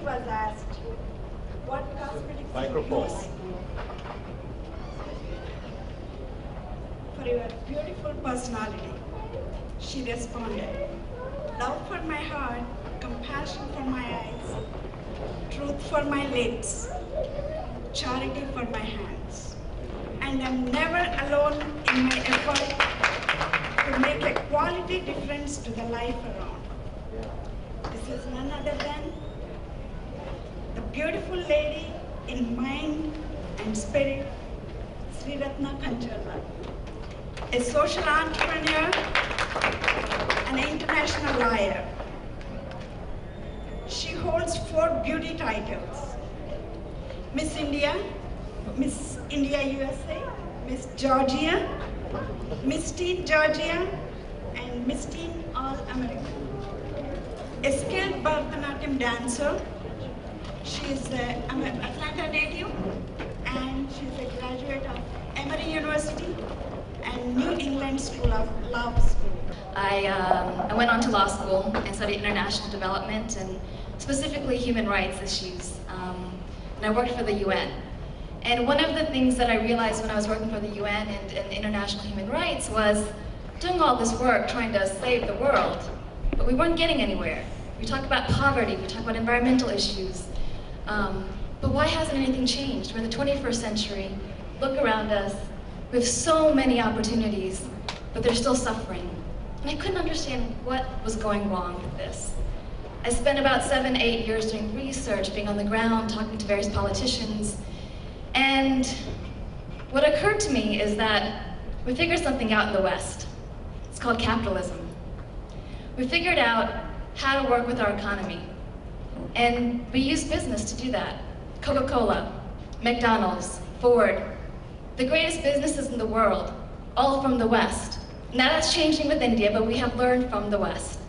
was asked, what cosmetics Microphone. you use for your beautiful personality, she responded, love for my heart, compassion for my eyes, truth for my lips, charity for my hands. And I'm never alone in my effort to make a quality difference to the life around. This is none other than the beautiful lady in mind and spirit, Sreeratna Kancherla, a social entrepreneur, an international lawyer. She holds 4 beauty titles: Miss India USA, Miss Georgia, Miss Teen Georgia, and Miss Teen All America. A skilled Bharatanatyam dancer. She is an Atlanta native, and she's a graduate of Emory University and New England School of Law School. I went on to law school and studied international development and specifically human rights issues. And I worked for the UN. And one of the things that I realized when I was working for the UN and international human rights was doing all this work trying to save the world, but we weren't getting anywhere. We talk about poverty, we talk about environmental issues, but why hasn't anything changed? We're in the 21st century, look around us, we have so many opportunities, but they're still suffering. And I couldn't understand what was going wrong with this. I spent about 7, 8 years doing research, being on the ground, talking to various politicians, and what occurred to me is that we figured something out in the West. It's called capitalism. We figured out how to work with our economy, and we use business to do that. Coca-Cola, McDonald's, Ford, the greatest businesses in the world, all from the West. Now that's changing with India, but we have learned from the West.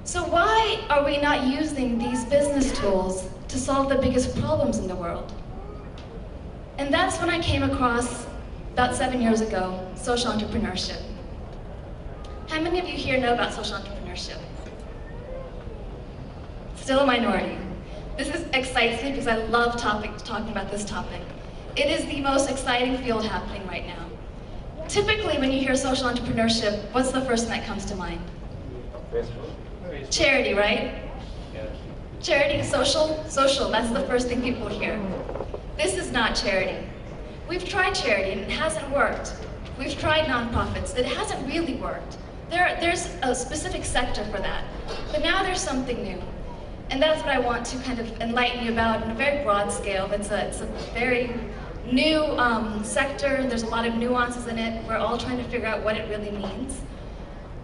So why are we not using these business tools to solve the biggest problems in the world? And that's when I came across, about 7 years ago, social entrepreneurship. How many of you here know about social entrepreneurship? Still a minority. This excites me because I love talking about this topic. It is the most exciting field happening right now. Typically, when you hear social entrepreneurship, what's the first thing that comes to mind? Charity, right? Charity, social, that's the first thing people hear. This is not charity. We've tried charity and it hasn't worked. We've tried nonprofits, it hasn't really worked. There's a specific sector for that, but now there's something new. And that's what I want to kind of enlighten you about on a very broad scale. It's a very new sector, there's a lot of nuances in it. We're all trying to figure out what it really means.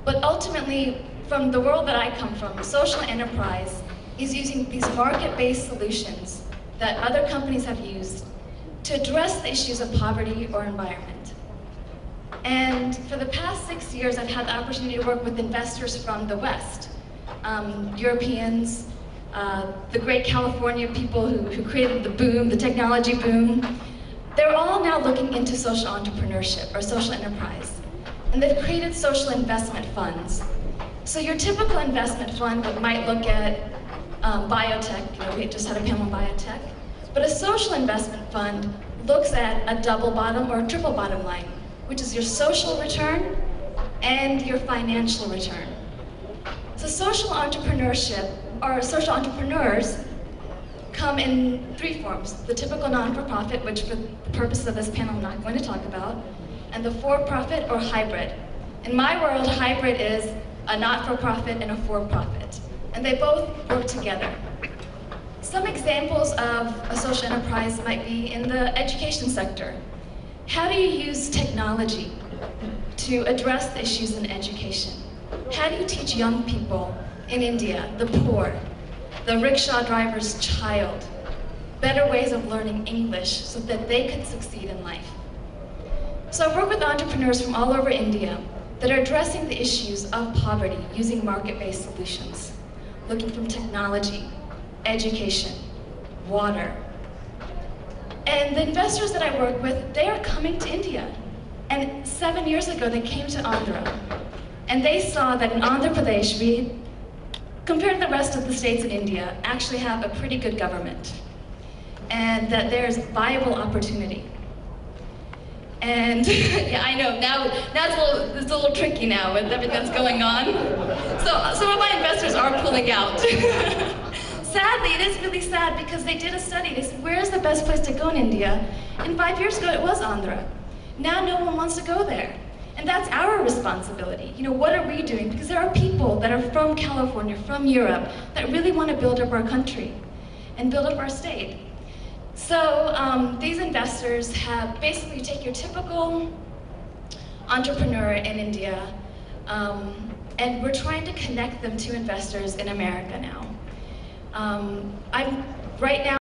But ultimately, from the world that I come from, social enterprise is using these market-based solutions that other companies have used to address the issues of poverty or environment. And for the past 6 years, I've had the opportunity to work with investors from the West, Europeans, the great California people who created the boom, the technology boom. They're all now looking into social entrepreneurship or social enterprise. And they've created social investment funds. So your typical investment fund might look at biotech, we just had a panel on biotech. But a social investment fund looks at a double bottom or a triple bottom line, which is your social return and your financial return. So social entrepreneurship, or social entrepreneurs, come in 3 forms. The typical non-for-profit, which for the purpose of this panel I'm not going to talk about, and the for-profit or hybrid. In my world, hybrid is a not-for-profit and a for-profit, and they both work together. Some examples of a social enterprise might be in the education sector. How do you use technology to address the issues in education? How do you teach young people in India, the poor, the rickshaw driver's child, better ways of learning English so that they could succeed in life? So I work with entrepreneurs from all over India that are addressing the issues of poverty using market-based solutions, looking from technology, education, water. And the investors that I work with, they are coming to India. And 7 years ago, they came to Andhra. And they saw that in Andhra Pradesh, we compared to the rest of the states in India, actually have a pretty good government, and that there's viable opportunity. And yeah, I know, now it's a little tricky now with everything that's going on. So some of my investors are pulling out. Sadly, it is really sad because they did a study. They said, where is the best place to go in India? And 5 years ago, it was Andhra. Now no one wants to go there. And that's our responsibility. You know, what are we doing? Because there are people that are from California, from Europe, that really want to build up our country and build up our state. So these investors have basically take your typical entrepreneur in India, and we're trying to connect them to investors in America now. I'm right now